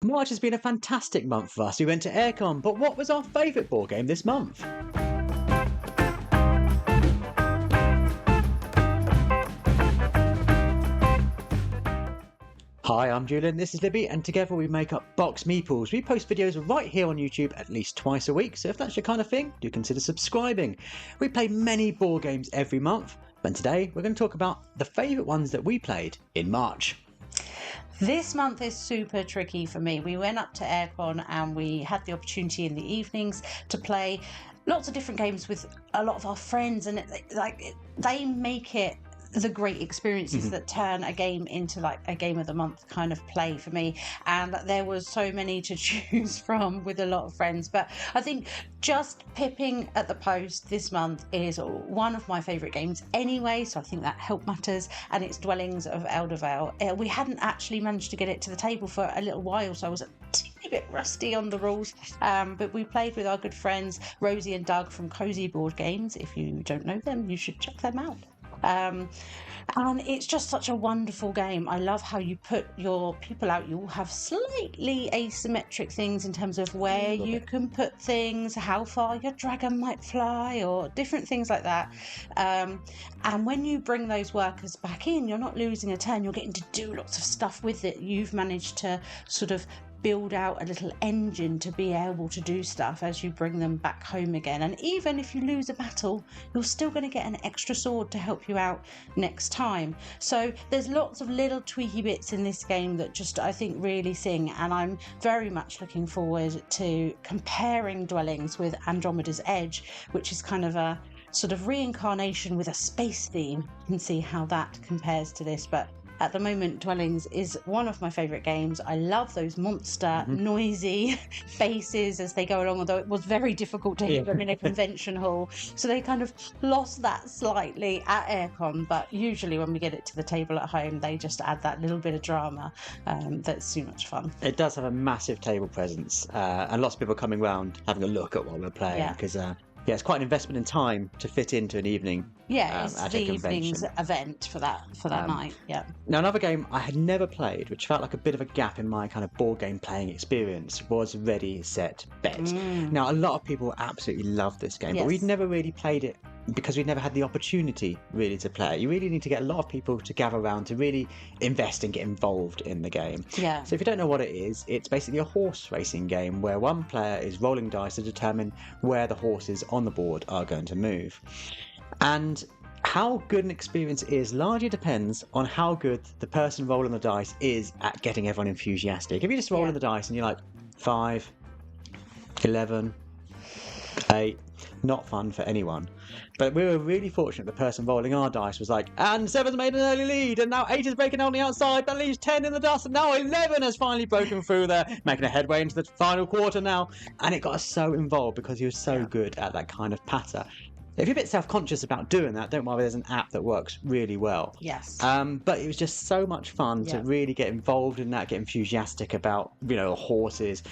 March has been a fantastic month for us. We went to Airecon, but what was our favourite board game this month? Hi, I'm Julian, this is Libby, and together we make up BoxedMeeples. We post videos right here on YouTube at least twice a week, so if that's your kind of thing, do consider subscribing. We play many board games every month, and today we're going to talk about the favourite ones that we played in March. This month is super tricky for me. We went up to Airecon and we had the opportunity in the evenings to play lots of different games with a lot of our friends, and they make it the great experiences that turn a game into like a game of the month kind of play for me. And there was so many to choose from with a lot of friends, but I think just pipping at the post this month is one of my favourite games anyway, so I think that help matters, and it's Dwellings of Eldervale. We hadn't actually managed to get it to the table for a little while, so I was a teeny bit rusty on the rules, but we played with our good friends Rosie and Doug from Cozy Board Games. If you don't know them, you should check them out. And it's just such a wonderful game. I love how you put your people out. You all have slightly asymmetric things in terms of where you can put things, how far your dragon might fly, or different things like that. And when you bring those workers back in, you're not losing a turn. You're getting to do lots of stuff with it. You've managed to sort of build out a little engine to be able to do stuff as you bring them back home again. And even if you lose a battle, you're still going to get an extra sword to help you out next time. So there's lots of little tweaky bits in this game that just I think really sing, and I'm very much looking forward to comparing Dwellings with Andromeda's Edge, which is kind of a sort of reincarnation with a space theme. You can see how that compares to this, but at the moment, Dwellings is one of my favourite games. I love those monster, noisy faces as they go along, although it was very difficult to hear them in a convention hall. So they kind of lost that slightly at Airecon, but usually when we get it to the table at home, they just add that little bit of drama that's so much fun. It does have a massive table presence, and lots of people coming round having a look at what we're playing, because it's quite an investment in time to fit into an evening. Yeah, it's the evening's event for that night. Yeah. Now, another game I had never played, which felt like a bit of a gap in my kind of board game playing experience, was Ready, Set, Bet. Now, a lot of people absolutely love this game, but we'd never really played it because we'd never had the opportunity really to play it. You really need to get a lot of people to gather around to really invest and get involved in the game. Yeah. So if you don't know what it is, it's basically a horse racing game where one player is rolling dice to determine where the horses on the board are going to move. And how good an experience is largely depends on how good the person rolling the dice is at getting everyone enthusiastic. If you're just rolling the dice and you're like 5, 11, 8, not fun for anyone. But we were really fortunate the person rolling our dice was like, and 7's made an early lead, and now 8 is breaking on the outside, that leaves 10 in the dust, and now 11 has finally broken through there, making a headway into the final quarter now. And it got us so involved because he was so good at that kind of patter. If you're a bit self-conscious about doing that, don't worry, there's an app that works really well. Yes. But it was just so much fun to really get involved in that, get enthusiastic about, horses.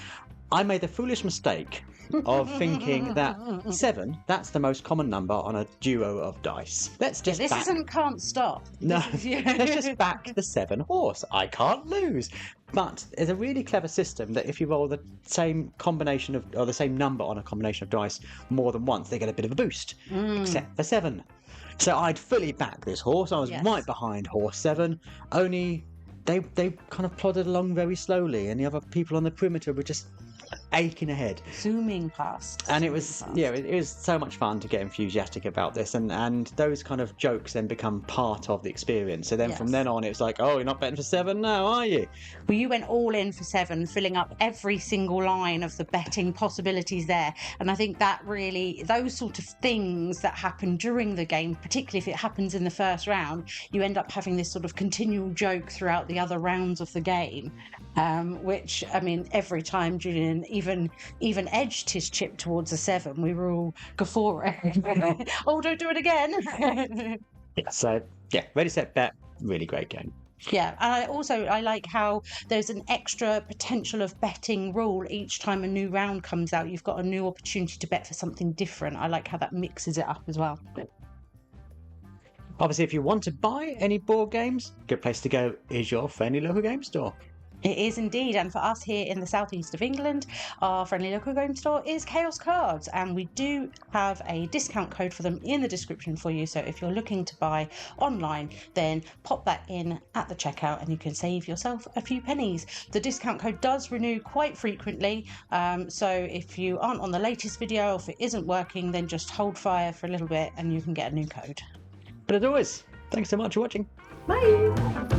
I made the foolish mistake of thinking that 7, that's the most common number on a duo of dice. Let's just this isn't Can't Stop. No, let's just back the 7 horse. I can't lose. But there's a really clever system that if you roll the same combination or the same number on a combination of dice more than once, they get a bit of a boost, except for 7. So I'd fully back this horse. I was right behind horse 7, only they kind of plodded along very slowly, and the other people on the perimeter were just aching ahead, zooming past, and it was it was so much fun to get enthusiastic about this, and those kind of jokes then become part of the experience. So then from then on, it was like, oh, you're not betting for 7 now, are you? Well, you went all in for 7, filling up every single line of the betting possibilities there, and I think that really, those sort of things that happen during the game, particularly if it happens in the first round, you end up having this sort of continual joke throughout the other rounds of the game, which, I mean, every time Julian even edged his chip towards a 7, we were all guffawing. Oh, don't do it again. So Ready, Set, Bet, really great game. Yeah, and I like how there's an extra potential of betting rule each time a new round comes out. You've got a new opportunity to bet for something different. I like how that mixes it up as well. Obviously, if you want to buy any board games, good place to go is your friendly local game store. It is indeed, and for us here in the southeast of England, our friendly local game store is Chaos Cards, and we do have a discount code for them in the description for you. So if you're looking to buy online, then pop that in at the checkout and you can save yourself a few pennies. The discount code does renew quite frequently, so if you aren't on the latest video, or if it isn't working, then just hold fire for a little bit and you can get a new code. But as always, thanks so much for watching. Bye!